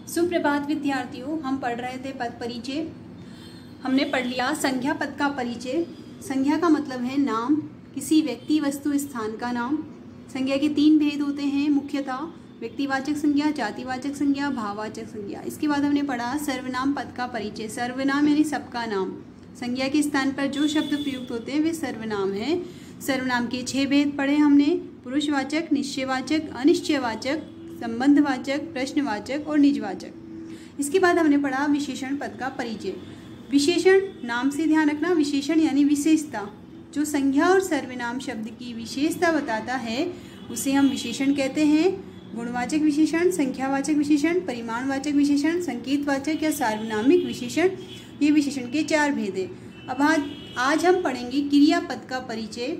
सुप्रभात विद्यार्थियों, हम पढ़ रहे थे पद परिचय। हमने पढ़ लिया संज्ञा पद का परिचय। संज्ञा का मतलब है नाम, किसी व्यक्ति वस्तु स्थान का नाम। संज्ञा के 3 भेद होते हैं मुख्यतः, व्यक्तिवाचक संज्ञा, जातिवाचक संज्ञा, भाववाचक संज्ञा। इसके बाद हमने पढ़ा सर्वनाम पद का परिचय। सर्वनाम यानी सबका नाम। संज्ञा के स्थान पर जो शब्द प्रयुक्त होते हैं वे सर्वनाम है। सर्वनाम के 6 भेद पढ़े हमने, पुरुषवाचक, निश्चयवाचक, अनिश्चयवाचक, संबंधवाचक, प्रश्नवाचक और निजवाचक। इसके बाद हमने पढ़ा विशेषण पद का परिचय। विशेषण नाम से ध्यान रखना, विशेषण यानी विशेषता। जो संज्ञा और सर्वनाम शब्द की विशेषता बताता है उसे हम विशेषण कहते हैं। गुणवाचक विशेषण, संख्यावाचक विशेषण, परिमाणवाचक विशेषण, संकेतवाचक या सार्वनामिक विशेषण, ये विशेषण के 4 भेद है। अब आज हम पढ़ेंगे क्रिया पद का परिचय।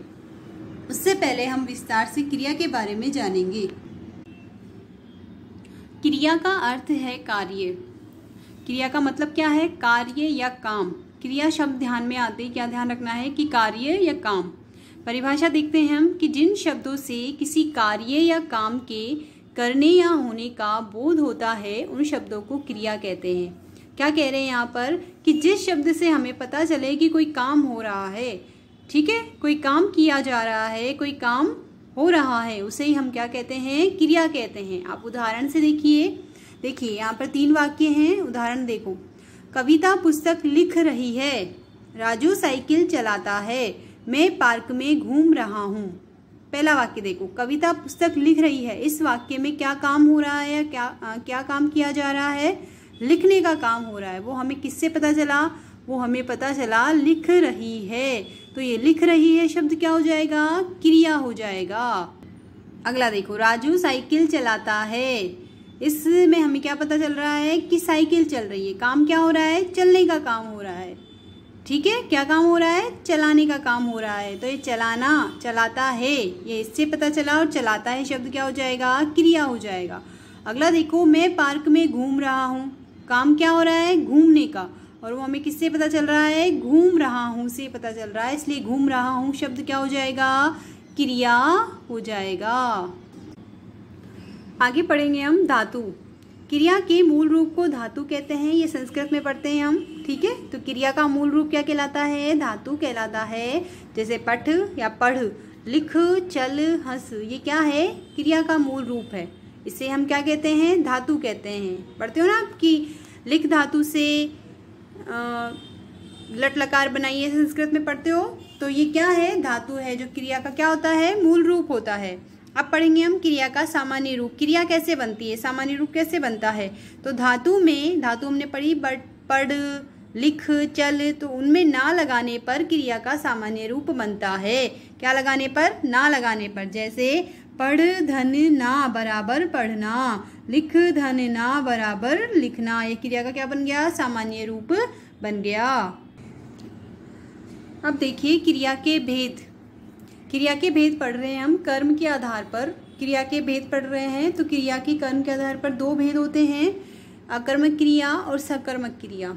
उससे पहले हम विस्तार से क्रिया के बारे में जानेंगे। क्रिया का अर्थ है कार्य। क्रिया का मतलब क्या है? कार्य या काम। क्रिया शब्द ध्यान में आते ही क्या ध्यान रखना है कि कार्य या काम। परिभाषा देखते हैं हम कि जिन शब्दों से किसी कार्य या काम के करने या होने का बोध होता है उन शब्दों को क्रिया कहते हैं। क्या कह रहे हैं यहाँ पर कि जिस शब्द से हमें पता चले कि कोई काम हो रहा है, ठीक है, कोई काम किया जा रहा है, कोई काम हो रहा है, उसे ही हम क्या कहते हैं? क्रिया कहते हैं। आप उदाहरण से देखिए यहाँ पर 3 वाक्य हैं, उदाहरण देखो। कविता पुस्तक लिख रही है, राजू साइकिल चलाता है, मैं पार्क में घूम रहा हूँ। पहला वाक्य देखो, कविता पुस्तक लिख रही है। इस वाक्य में क्या काम हो रहा है? क्या काम किया जा रहा है? लिखने का काम हो रहा है। वो हमें किससे पता चला? वो हमें पता चला लिख रही है। तो ये लिख रही है शब्द क्या हो जाएगा? क्रिया हो जाएगा। अगला देखो, राजू साइकिल चलाता है। इसमें हमें क्या पता चल रहा है कि साइकिल चल रही है। काम क्या हो रहा है? चलने का काम हो रहा है। ठीक है, क्या काम हो रहा है? चलाने का काम हो रहा है। तो ये चलाना, चलाता है, ये इससे पता चला। और चलाता है शब्द क्या हो जाएगा? क्रिया हो जाएगा। अगला देखो, मैं पार्क में घूम रहा हूँ। काम क्या हो रहा है? घूमने का। और वो हमें किससे पता चल रहा है? घूम रहा हूँ से पता चल रहा है, इसलिए घूम रहा हूँ शब्द क्या हो जाएगा? क्रिया हो जाएगा। आगे पढ़ेंगे हम धातु। क्रिया के मूल रूप को धातु कहते हैं। ये संस्कृत में पढ़ते हैं हम, ठीक है। तो क्रिया का मूल रूप क्या कहलाता है? धातु कहलाता है। जैसे पठ या पढ़, लिख, चल, हंस, ये क्या है? क्रिया का मूल रूप है। इसे हम क्या कहते हैं? धातु कहते हैं। पढ़ते हो ना आप कि लिख धातु से लट लकार बनाइए, संस्कृत में पढ़ते हो। तो ये क्या है? धातु है, जो क्रिया का क्या होता है? मूल रूप होता है। अब पढ़ेंगे हम क्रिया का सामान्य रूप। क्रिया कैसे बनती है? सामान्य रूप कैसे बनता है? तो धातु हमने पढ़ी पढ़, लिख, चल, तो उनमें ना लगाने पर क्रिया का सामान्य रूप बनता है। क्या लगाने पर? ना लगाने पर। जैसे पढ़ धन ना बराबर पढ़ना, लिख धन ना बराबर लिखना। ये क्रिया का क्या बन गया? सामान्य रूप बन गया। अब देखिए क्रिया के भेद। क्रिया के भेद पढ़ रहे हैं हम कर्म के आधार पर। क्रिया के भेद पढ़ रहे हैं तो क्रिया की कर्म के आधार पर 2 भेद होते हैं, अकर्मक क्रिया और सकर्मक क्रिया।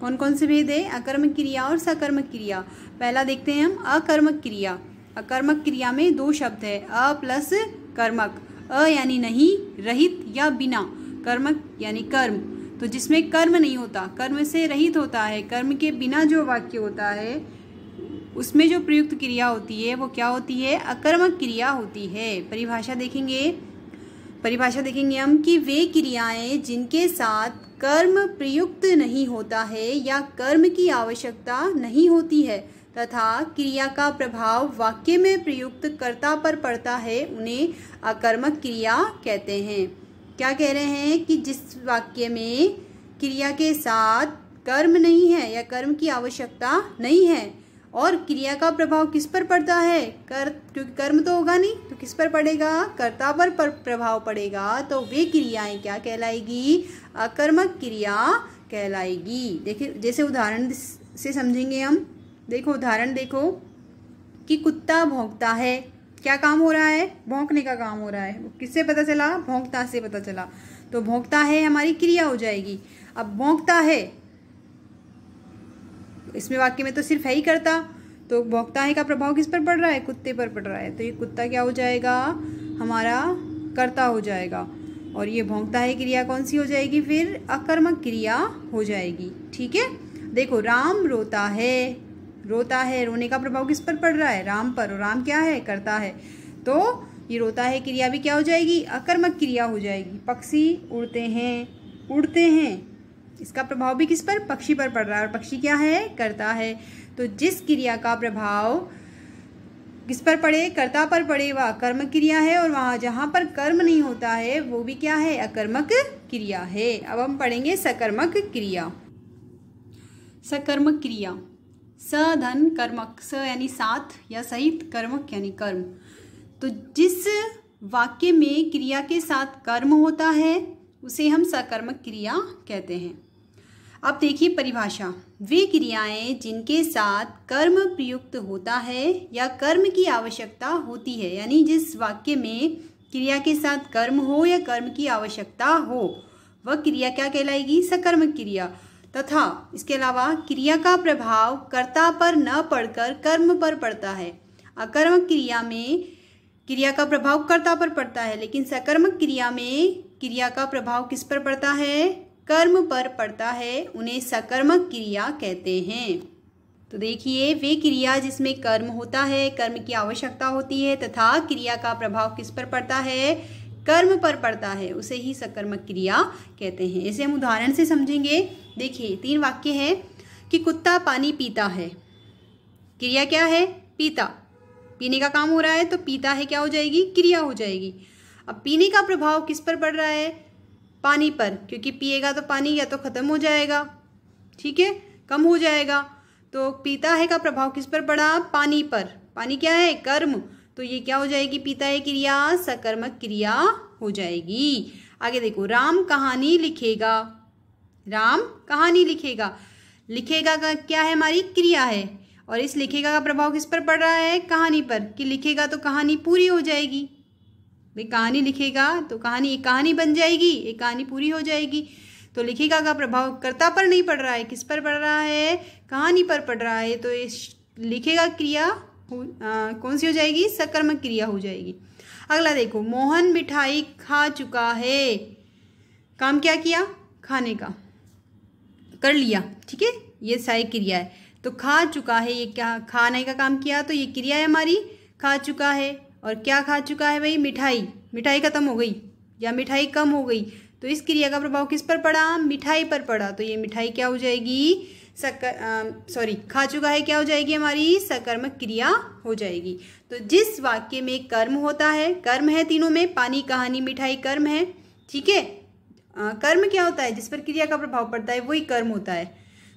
कौन कौन से भेद है? अकर्मक क्रिया और सकर्मक क्रिया। पहला देखते हैं हम अकर्मक क्रिया। अकर्मक क्रिया में 2 शब्द है, अ प्लस कर्मक। अ यानी नहीं, रहित या बिना, कर्मक यानी कर्म, तो जिसमें कर्म नहीं होता, कर्म से रहित होता है। कर्म के बिना जो वाक्य होता है उसमें जो प्रयुक्त क्रिया होती है वो क्या होती है? अकर्मक क्रिया होती है। परिभाषा देखेंगे हम कि वे क्रियाएं जिनके साथ कर्म प्रयुक्त नहीं होता है या कर्म की आवश्यकता नहीं होती है तथा क्रिया का प्रभाव वाक्य में प्रयुक्त कर्ता पर पड़ता है, उन्हें अकर्मक क्रिया कहते हैं। क्या कह रहे हैं कि जिस वाक्य में क्रिया के साथ कर्म नहीं है या कर्म की आवश्यकता नहीं है और क्रिया का प्रभाव किस पर पड़ता है? क्योंकि कर्म तो होगा नहीं, तो किस पर पड़ेगा? कर्ता पर प्रभाव पड़ेगा। तो वे क्रियाएं क्या कहलाएगी? अकर्मक क्रिया कहलाएगी। देखिए, जैसे उदाहरण से समझेंगे हम। देखो उदाहरण देखो कि कुत्ता भौंकता है। क्या काम हो रहा है? भौंकने का काम हो रहा है। किससे पता चला? भौंकता से पता चला। तो भौंकता है हमारी क्रिया हो जाएगी। अब भौंकता है, इसमें वाक्य में तो सिर्फ है ही कर्ता, तो भौंकता है का प्रभाव किस पर पड़ रहा है? कुत्ते पर पड़ रहा है। तो ये कुत्ता क्या हो जाएगा? हमारा कर्ता हो जाएगा। और ये भौंकता है क्रिया कौन सी हो जाएगी, फिर अकर्मक क्रिया हो जाएगी। ठीक है, देखो राम रोता है, रोता है, रोने का प्रभाव किस पर पड़ रहा है, राम पर, और राम क्या है, करता है, तो ये रोता है क्रिया भी क्या हो जाएगी, अकर्मक क्रिया हो जाएगी। पक्षी उड़ते हैं, उड़ते हैं, इसका प्रभाव भी किस पर, पक्षी पर पड़ रहा है, और पक्षी क्या है, करता है। तो जिस क्रिया का प्रभाव किस पर पड़े, कर्ता पर पड़े, वह कर्मक क्रिया है, और वहाँ जहाँ पर कर्म नहीं होता है वो भी क्या है, अकर्मक क्रिया है। अब हम पढ़ेंगे सकर्मक क्रिया। सकर्मक क्रिया, स धन कर्मक, स यानी साथ या सहित, कर्मक यानी कर्म। तो जिस वाक्य में क्रिया के साथ कर्म होता है उसे हम सकर्मक क्रिया कहते हैं। अब देखिए परिभाषा, वे क्रियाएं जिनके साथ कर्म प्रयुक्त होता है या कर्म की आवश्यकता होती है, यानी जिस वाक्य में क्रिया के साथ कर्म हो या कर्म की आवश्यकता हो वह क्रिया क्या कहलाएगी, सकर्मक क्रिया। तथा इसके अलावा क्रिया का प्रभाव कर्ता पर न पड़कर कर्म पर पड़ता है। अकर्मक क्रिया में क्रिया का प्रभाव कर्ता पर पड़ता है, लेकिन सकर्मक क्रिया में क्रिया का प्रभाव किस पर पड़ता है, कर्म पर पड़ता है, उन्हें सकर्मक क्रिया कहते हैं। तो देखिए, वे क्रिया जिसमें कर्म होता है, कर्म की आवश्यकता होती है तथा क्रिया का प्रभाव किस पर पड़ता है, कर्म पर पड़ता है, उसे ही सकर्मक क्रिया कहते हैं। इसे हम उदाहरण से समझेंगे। देखिए 3 वाक्य है कि कुत्ता पानी पीता है, क्रिया क्या है, पीता, पीने का काम हो रहा है, तो पीता है क्या हो जाएगी, क्रिया हो जाएगी। अब पीने का प्रभाव किस पर पड़ रहा है, पानी पर, क्योंकि पिएगा तो पानी या तो खत्म हो जाएगा, ठीक है, कम हो जाएगा, तो पीता है का प्रभाव किस पर पड़ा, पानी पर। पानी क्या है, कर्म, तो ये क्या हो जाएगी, पीता है क्रिया, सकर्मक क्रिया हो जाएगी। आगे देखो, राम कहानी लिखेगा, राम कहानी लिखेगा, लिखेगा का क्या है, हमारी क्रिया है, और इस लिखेगा का प्रभाव किस पर पड़ रहा है, कहानी पर, कि लिखेगा तो कहानी पूरी हो जाएगी। भाई कहानी लिखेगा तो कहानी, एक कहानी बन जाएगी, एक कहानी पूरी हो जाएगी। तो लिखेगा का प्रभाव कर्ता पर नहीं पड़ रहा है, किस पर पड़ रहा है, कहानी पर पड़ रहा है, तो इस लिखेगा क्रिया कौन सी हो जाएगी, सकर्मक क्रिया हो जाएगी। अगला देखो, मोहन मिठाई खा चुका है, काम क्या किया, खाने का कर लिया, ठीक है, ये सारी क्रिया है। तो खा चुका है, ये क्या, खाने का काम किया, तो ये क्रिया है हमारी, खा चुका है, और क्या खा चुका है भाई, मिठाई, मिठाई खत्म हो गई या मिठाई कम हो गई, तो इस क्रिया का प्रभाव किस पर पड़ा, मिठाई पर पड़ा, तो ये मिठाई क्या हो जाएगी, खा चुका है क्या हो जाएगी, हमारी सकर्मक क्रिया हो जाएगी। तो जिस वाक्य में कर्म होता है, कर्म है तीनों में, पानी, कहानी, मिठाई कर्म है, ठीक है, कर्म क्या होता है, जिस पर क्रिया का प्रभाव पड़ता है वही कर्म होता है।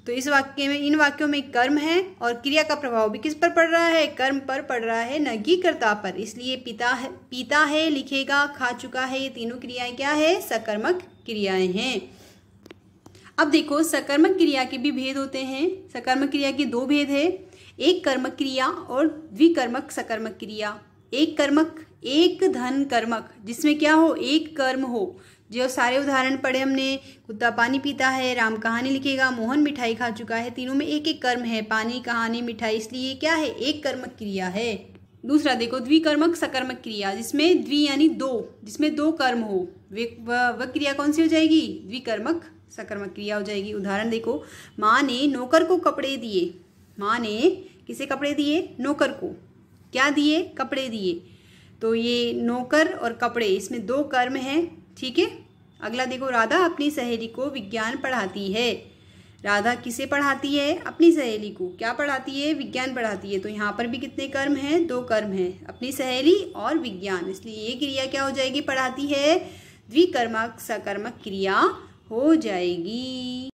तो इस वाक्य में, इन वाक्यों में कर्म है और क्रिया का प्रभाव भी किस पर पड़ रहा है, कर्म पर पड़ रहा है, न कि कर्ता पर। इसलिए पीता है, लिखेगा, खा चुका है, ये तीनों क्रियाएं क्या है, सकर्मक क्रियाएं हैं। अब देखो, सकर्मक क्रिया के भी भेद होते हैं। सकर्मक क्रिया के 2 भेद है, एक कर्मक क्रिया और द्विकर्मक सकर्मक क्रिया। एक कर्मक, एक धन कर्मक, जिसमें क्या हो, एक कर्म हो। जो सारे उदाहरण पढ़े हमने, कुत्ता पानी पीता है, राम कहानी लिखेगा, मोहन मिठाई खा चुका है, तीनों में एक एक कर्म है, पानी, कहानी, मिठाई, इसलिए क्या है, एक कर्मक क्रिया है। दूसरा देखो, द्विकर्मक सकर्मक क्रिया, जिसमें द्वि यानी 2, जिसमें 2 कर्म हो, वह क्रिया कौन सी हो जाएगी, द्विकर्मक सकर्मक क्रिया हो जाएगी। उदाहरण देखो, माँ ने नौकर को कपड़े दिए, माँ ने किसे कपड़े दिए, नौकर को, क्या दिए, कपड़े दिए, तो ये नौकर और कपड़े, इसमें 2 कर्म हैं, ठीक है। अगला देखो, राधा अपनी सहेली को विज्ञान पढ़ाती है, राधा किसे पढ़ाती है, अपनी सहेली को, क्या पढ़ाती है, विज्ञान पढ़ाती है, तो यहाँ पर भी कितने कर्म हैं, 2 कर्म हैं, अपनी सहेली और विज्ञान, इसलिए ये क्रिया क्या हो जाएगी, पढ़ाती है, द्विकर्मक सकर्मक क्रिया हो जाएगी।